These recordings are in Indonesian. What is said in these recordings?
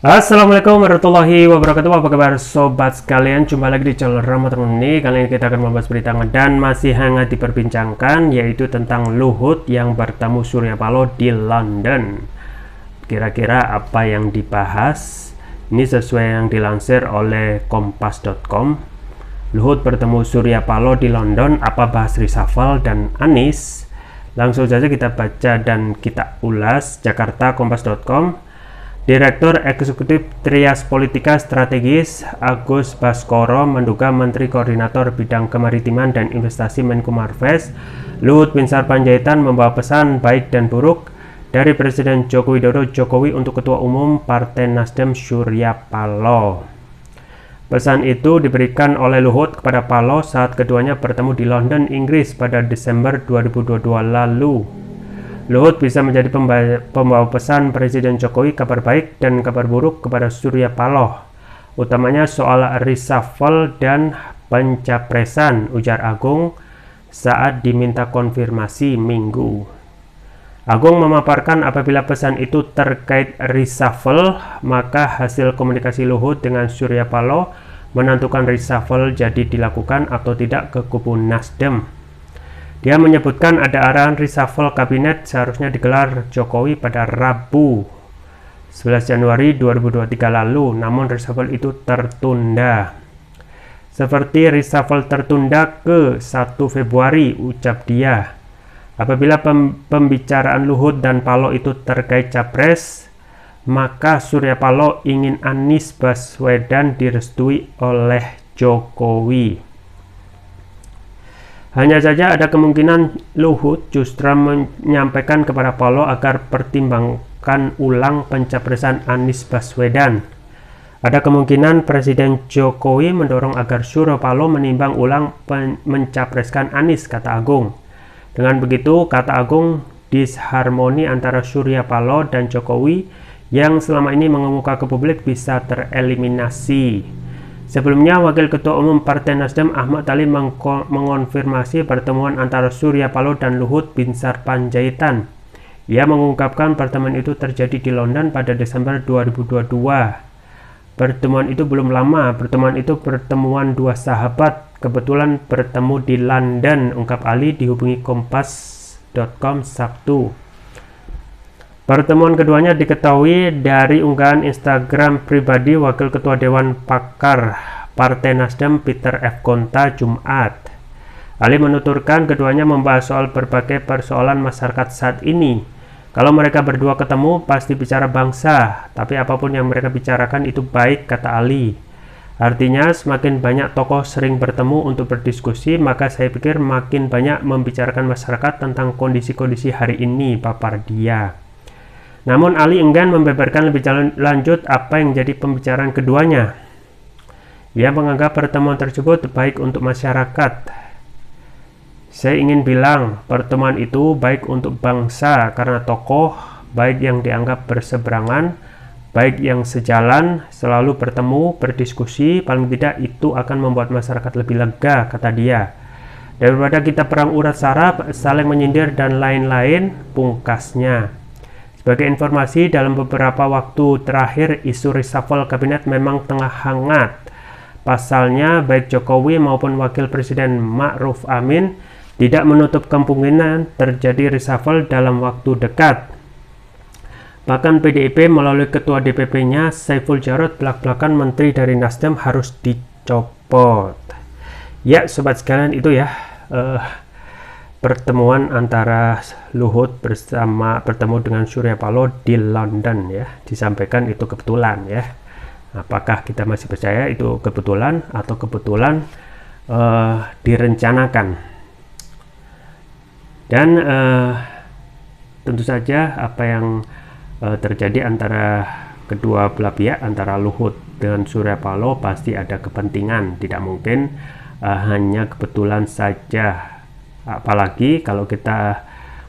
Assalamualaikum warahmatullahi wabarakatuh. Apa kabar sobat sekalian? Jumpa lagi di channel Rahmat ini. Kali ini kita akan membahas berita dan masih hangat diperbincangkan, yaitu tentang Luhut yang bertemu Surya Paloh di London. Kira-kira apa yang dibahas? Ini sesuai yang dilansir oleh kompas.com. Luhut bertemu Surya Paloh di London, apa bahas reshuffle dan Anies? Langsung saja kita baca dan kita ulas. Jakarta, kompas.com. Direktur Eksekutif Trias Politika Strategis Agus Baskoro menduga Menteri Koordinator Bidang Kemaritiman dan Investasi Menko Marves Luhut Binsar Panjaitan membawa pesan baik dan buruk dari Presiden Joko Widodo Jokowi untuk Ketua Umum Partai Nasdem Surya Paloh. Pesan itu diberikan oleh Luhut kepada Paloh saat keduanya bertemu di London, Inggris pada Desember 2022 lalu. Luhut bisa menjadi pembawa pesan Presiden Jokowi kabar baik dan kabar buruk kepada Surya Paloh, utamanya soal reshuffle dan pencapresan, ujar Agung saat diminta konfirmasi Minggu. Agung memaparkan apabila pesan itu terkait reshuffle, maka hasil komunikasi Luhut dengan Surya Paloh menentukan reshuffle jadi dilakukan atau tidak ke kubu Nasdem. Dia menyebutkan ada arahan reshuffle kabinet seharusnya digelar Jokowi pada Rabu 11 Januari 2023 lalu, namun reshuffle itu tertunda. Seperti reshuffle tertunda ke 1 Februari, ucap dia. Apabila pembicaraan Luhut dan Paloh itu terkait capres, maka Surya Paloh ingin Anies Baswedan direstui oleh Jokowi. Hanya saja ada kemungkinan Luhut justru menyampaikan kepada Paloh agar pertimbangkan ulang pencapresan Anies Baswedan. Ada kemungkinan Presiden Jokowi mendorong agar Surya Paloh menimbang ulang mencapreskan Anies, kata Agung. Dengan begitu, kata Agung, disharmoni antara Surya Paloh dan Jokowi yang selama ini mengemuka ke publik bisa tereliminasi. Sebelumnya, Wakil Ketua Umum Partai Nasdem Ahmad Ali mengonfirmasi pertemuan antara Surya Paloh dan Luhut Binsar Panjaitan. Ia mengungkapkan pertemuan itu terjadi di London pada Desember 2022. Pertemuan itu belum lama, pertemuan dua sahabat, kebetulan bertemu di London, ungkap Ali dihubungi kompas.com Sabtu. Pertemuan keduanya diketahui dari unggahan Instagram pribadi Wakil Ketua Dewan Pakar Partai Nasdem Peter F. Gonta Jumat. Ali menuturkan keduanya membahas soal berbagai persoalan masyarakat saat ini. Kalau mereka berdua ketemu pasti bicara bangsa, tapi apapun yang mereka bicarakan itu baik, kata Ali. Artinya semakin banyak tokoh sering bertemu untuk berdiskusi, maka saya pikir makin banyak membicarakan masyarakat tentang kondisi-kondisi hari ini, papar dia. Namun Ali enggan membeberkan lebih lanjut apa yang jadi pembicaraan keduanya. Ia menganggap pertemuan tersebut baik untuk masyarakat. Saya ingin bilang pertemuan itu baik untuk bangsa karena tokoh baik yang dianggap berseberangan, baik yang sejalan, selalu bertemu, berdiskusi, paling tidak itu akan membuat masyarakat lebih lega, kata dia. Daripada kita perang urat saraf, saling menyindir dan lain-lain, pungkasnya. Sebagai informasi, dalam beberapa waktu terakhir isu reshuffle kabinet memang tengah hangat. Pasalnya, baik Jokowi maupun Wakil Presiden Ma'ruf Amin tidak menutup kemungkinan terjadi reshuffle dalam waktu dekat. Bahkan PDIP melalui Ketua DPP-nya Saiful Jarod belak-belakan menteri dari Nasdem harus dicopot. Ya, sobat sekalian, itu ya pertemuan antara Luhut bertemu dengan Surya Paloh di London ya. Disampaikan itu kebetulan ya. Apakah kita masih percaya itu kebetulan atau kebetulan direncanakan? Dan tentu saja apa yang terjadi antara kedua belah pihak, antara Luhut dengan Surya Paloh pasti ada kepentingan. Tidak mungkin hanya kebetulan saja. Apalagi kalau kita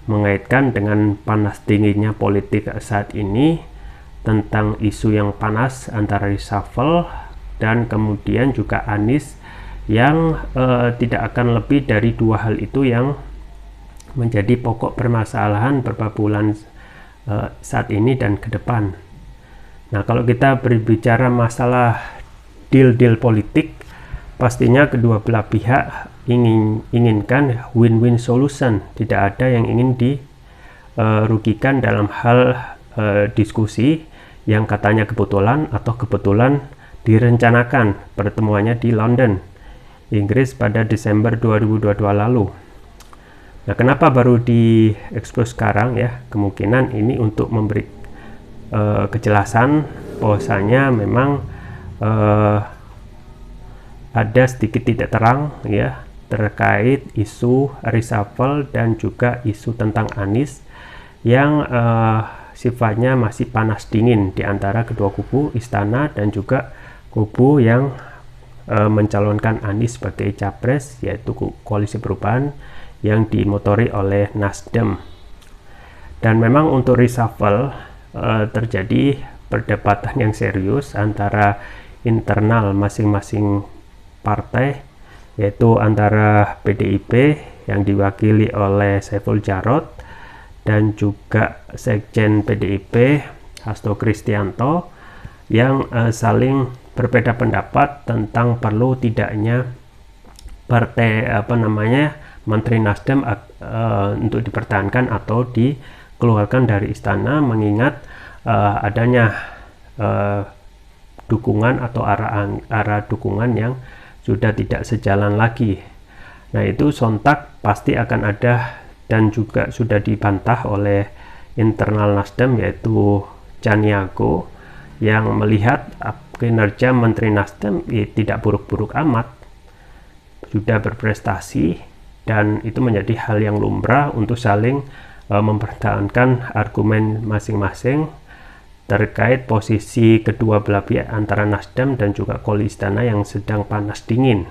mengaitkan dengan panas dinginnya politik saat ini tentang isu yang panas antara reshuffle dan kemudian juga Anies yang tidak akan lebih dari dua hal itu yang menjadi pokok permasalahan beberapa bulan saat ini dan ke depan. Nah, kalau kita berbicara masalah deal-deal politik, pastinya kedua belah pihak inginkan win-win solution. Tidak ada yang ingin dirugikan dalam hal diskusi yang katanya kebetulan atau kebetulan direncanakan pertemuannya di London, Inggris pada Desember 2022 lalu. Nah, kenapa baru diekspos sekarang ya? Kemungkinan ini untuk memberi kejelasan bahwasanya memang ada sedikit tidak terang ya terkait isu reshuffle dan juga isu tentang Anies yang sifatnya masih panas dingin di antara kedua kubu istana dan juga kubu yang mencalonkan Anies sebagai capres, yaitu Koalisi Perubahan yang dimotori oleh Nasdem. Dan memang untuk reshuffle terjadi perdebatan yang serius antara internal masing-masing partai, yaitu antara PDIP yang diwakili oleh Saiful Djarot dan juga Sekjen PDIP Hasto Kristianto yang saling berbeda pendapat tentang perlu tidaknya partai Menteri Nasdem untuk dipertahankan atau dikeluarkan dari istana, mengingat adanya dukungan atau arah dukungan yang sudah tidak sejalan lagi. Nah, itu sontak pasti akan ada dan juga sudah dibantah oleh internal Nasdem, yaitu Caniago, yang melihat kinerja Menteri Nasdem tidak buruk-buruk amat, sudah berprestasi, dan itu menjadi hal yang lumrah untuk saling mempertahankan argumen masing-masing terkait posisi kedua belah pihak antara Nasdem dan juga koalisi istana yang sedang panas dingin.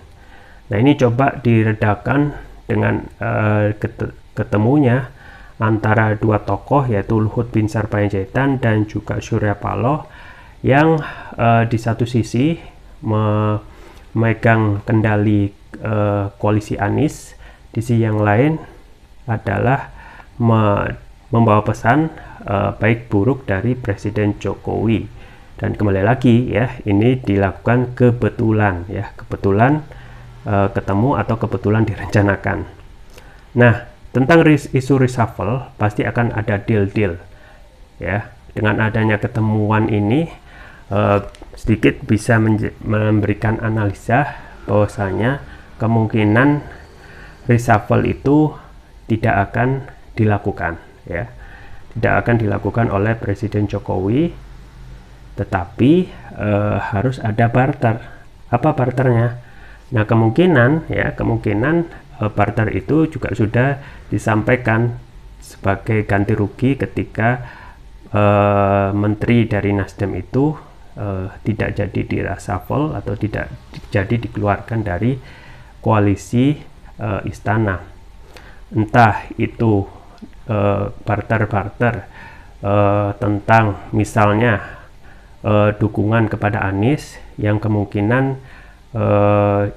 Nah, ini coba diredakan dengan ketemunya antara dua tokoh, yaitu Luhut Binsar Panjaitan dan juga Surya Paloh, yang di satu sisi memegang kendali koalisi Anies, di sisi yang lain adalah membawa pesan baik buruk dari Presiden Jokowi. Dan kembali lagi ya, ini dilakukan kebetulan ya, kebetulan ketemu atau kebetulan direncanakan. Nah, tentang isu reshuffle pasti akan ada deal-deal ya. Dengan adanya ketemuan ini sedikit bisa memberikan analisa bahwasanya kemungkinan reshuffle itu tidak akan dilakukan ya, tidak akan dilakukan oleh Presiden Jokowi, tetapi harus ada barter. Apa barternya? Nah, kemungkinan barter itu juga sudah disampaikan sebagai ganti rugi ketika menteri dari Nasdem itu tidak jadi di reshuffle atau tidak jadi dikeluarkan dari koalisi istana. Entah itu barter-barter tentang misalnya dukungan kepada Anies, yang kemungkinan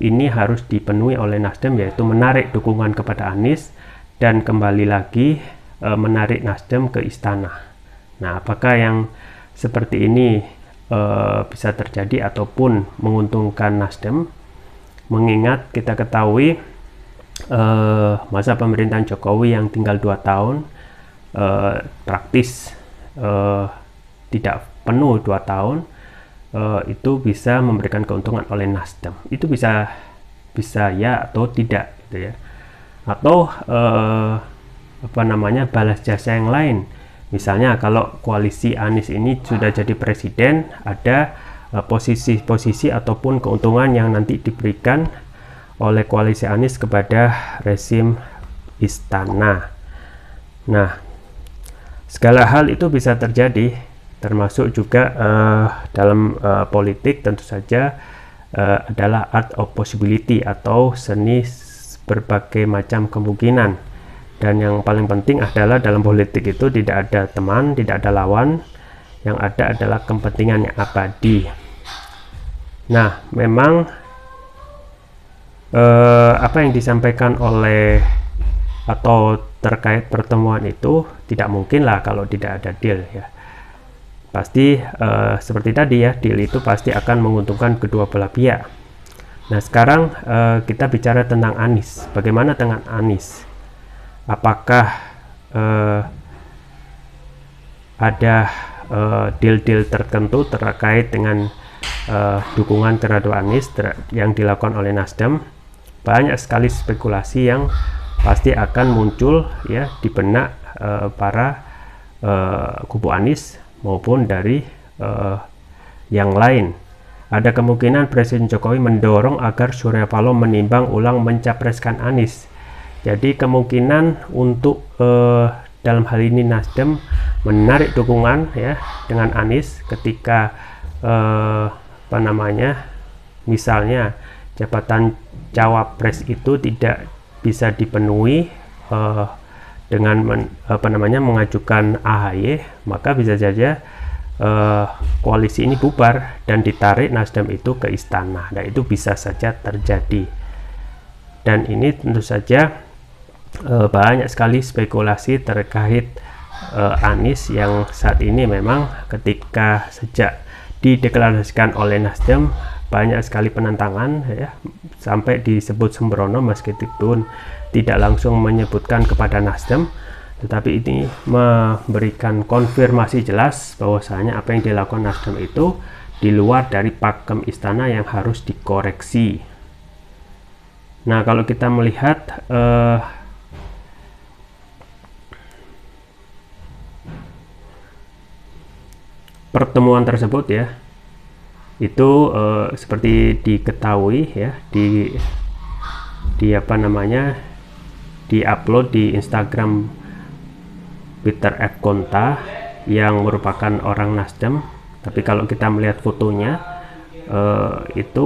ini harus dipenuhi oleh Nasdem, yaitu menarik dukungan kepada Anies dan kembali lagi menarik Nasdem ke istana. Nah, apakah yang seperti ini bisa terjadi ataupun menguntungkan Nasdem, mengingat kita ketahui masa pemerintahan Jokowi yang tinggal 2 tahun, praktis tidak penuh 2 tahun, itu bisa memberikan keuntungan oleh Nasdem. Itu bisa ya atau tidak gitu ya, atau balas jasa yang lain. Misalnya kalau koalisi Anies ini sudah jadi presiden, ada posisi-posisi ataupun keuntungan yang nanti diberikan oleh koalisi Anies kepada rezim istana. Nah, segala hal itu bisa terjadi, termasuk juga dalam politik tentu saja adalah art of possibility atau seni berbagai macam kemungkinan. Dan yang paling penting adalah dalam politik itu tidak ada teman, tidak ada lawan, yang ada adalah kepentingan yang abadi. Nah, memang apa yang disampaikan oleh atau terkait pertemuan itu tidak mungkin lah kalau tidak ada deal ya. pasti seperti tadi ya, deal itu pasti akan menguntungkan kedua belah pihak. Nah sekarang kita bicara tentang Anies. Bagaimana dengan Anies? Apakah ada deal-deal tertentu terkait dengan dukungan terhadap Anies yang dilakukan oleh Nasdem? Banyak sekali spekulasi yang pasti akan muncul ya di benak para kubu Anies maupun dari yang lain. Ada kemungkinan Presiden Jokowi mendorong agar Surya Paloh menimbang ulang mencapreskan Anies. Jadi kemungkinan untuk dalam hal ini Nasdem menarik dukungan ya dengan Anies ketika misalnya jabatan cawapres itu tidak bisa dipenuhi dengan mengajukan AHY, maka bisa saja koalisi ini bubar dan ditarik Nasdem itu ke istana. Nah itu bisa saja terjadi, dan ini tentu saja banyak sekali spekulasi terkait Anies yang saat ini memang ketika sejak dideklarasikan oleh Nasdem banyak sekali penentangan ya, sampai disebut sembrono meskipun tidak langsung menyebutkan kepada Nasdem, tetapi ini memberikan konfirmasi jelas bahwasanya apa yang dilakukan Nasdem itu di luar dari pakem istana yang harus dikoreksi. Nah kalau kita melihat pertemuan tersebut ya, itu seperti diketahui ya di upload di Instagram Peter F. Konta yang merupakan orang Nasdem. Tapi kalau kita melihat fotonya itu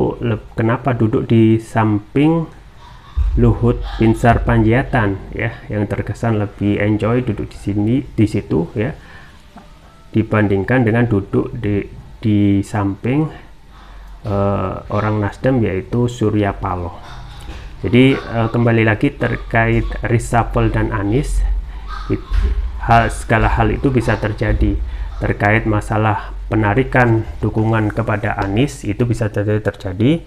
kenapa duduk di samping Luhut Binsar Panjaitan ya, yang terkesan lebih enjoy duduk di situ ya, dibandingkan dengan duduk di samping orang Nasdem yaitu Surya Paloh. Jadi kembali lagi terkait reshuffle dan Anies, segala hal itu bisa terjadi. Terkait masalah penarikan dukungan kepada Anies itu bisa terjadi.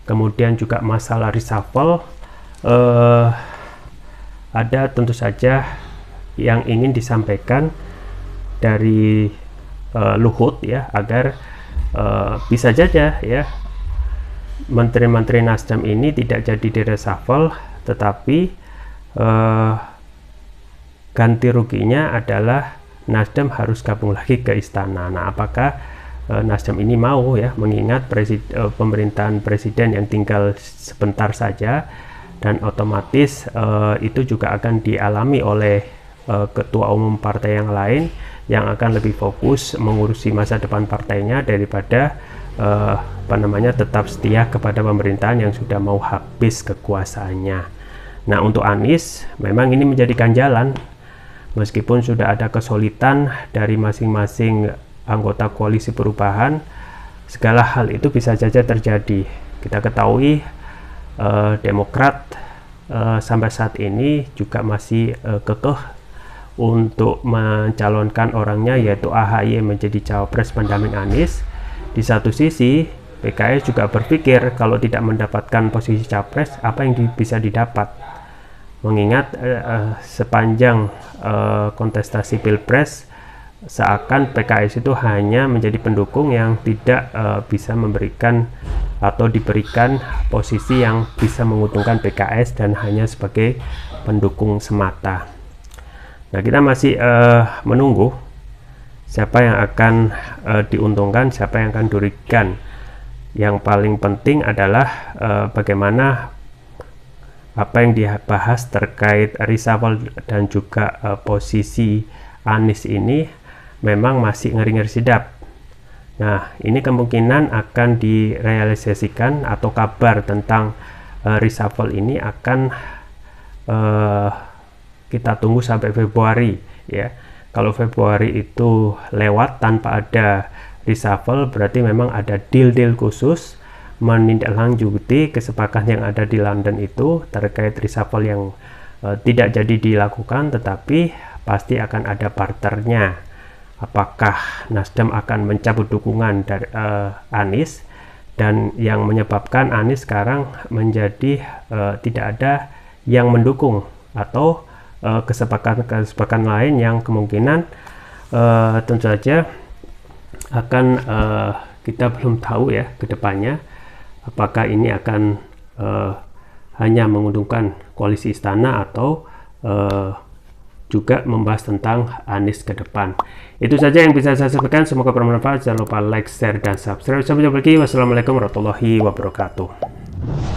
Kemudian juga masalah reshuffle, ada tentu saja yang ingin disampaikan dari Luhut ya, agar bisa saja ya menteri-menteri Nasdem ini tidak jadi di reshuffle, tetapi ganti ruginya adalah Nasdem harus gabung lagi ke istana. Nah apakah Nasdem ini mau ya, mengingat pemerintahan presiden yang tinggal sebentar saja, dan otomatis itu juga akan dialami oleh ketua umum partai yang lain yang akan lebih fokus mengurusi masa depan partainya daripada tetap setia kepada pemerintahan yang sudah mau habis kekuasaannya. Nah untuk Anies memang ini menjadi ganjalan, meskipun sudah ada kesulitan dari masing-masing anggota koalisi perubahan, segala hal itu bisa saja terjadi. Kita ketahui Demokrat sampai saat ini juga masih kekeh untuk mencalonkan orangnya, yaitu AHY menjadi cawapres pendamping Anies. Di satu sisi PKS juga berpikir kalau tidak mendapatkan posisi capres, apa yang bisa didapat, mengingat sepanjang kontestasi pilpres seakan PKS itu hanya menjadi pendukung yang tidak bisa memberikan atau diberikan posisi yang bisa menguntungkan PKS dan hanya sebagai pendukung semata. Nah kita masih menunggu siapa yang akan diuntungkan, siapa yang akan dirugikan. Yang paling penting adalah bagaimana apa yang dibahas terkait reshuffle dan juga posisi Anies ini memang masih ngeri-ngeri sedap. Nah ini kemungkinan akan direalisasikan, atau kabar tentang reshuffle ini akan kita tunggu sampai Februari ya. Kalau Februari itu lewat tanpa ada reshuffle, berarti memang ada deal-deal khusus menindaklanjuti kesepakatan yang ada di London itu terkait reshuffle yang tidak jadi dilakukan, tetapi pasti akan ada barternya apakah Nasdem akan mencabut dukungan dari Anies, dan yang menyebabkan Anies sekarang menjadi tidak ada yang mendukung, atau kesepakatan lain yang kemungkinan tentu saja akan kita belum tahu ya ke depannya, apakah ini akan hanya menguntungkan koalisi istana atau juga membahas tentang Anies ke depan. Itu saja yang bisa saya sampaikan, semoga bermanfaat. Jangan lupa like, share, dan subscribe. Sampai jumpa lagi. Wassalamualaikum warahmatullahi wabarakatuh.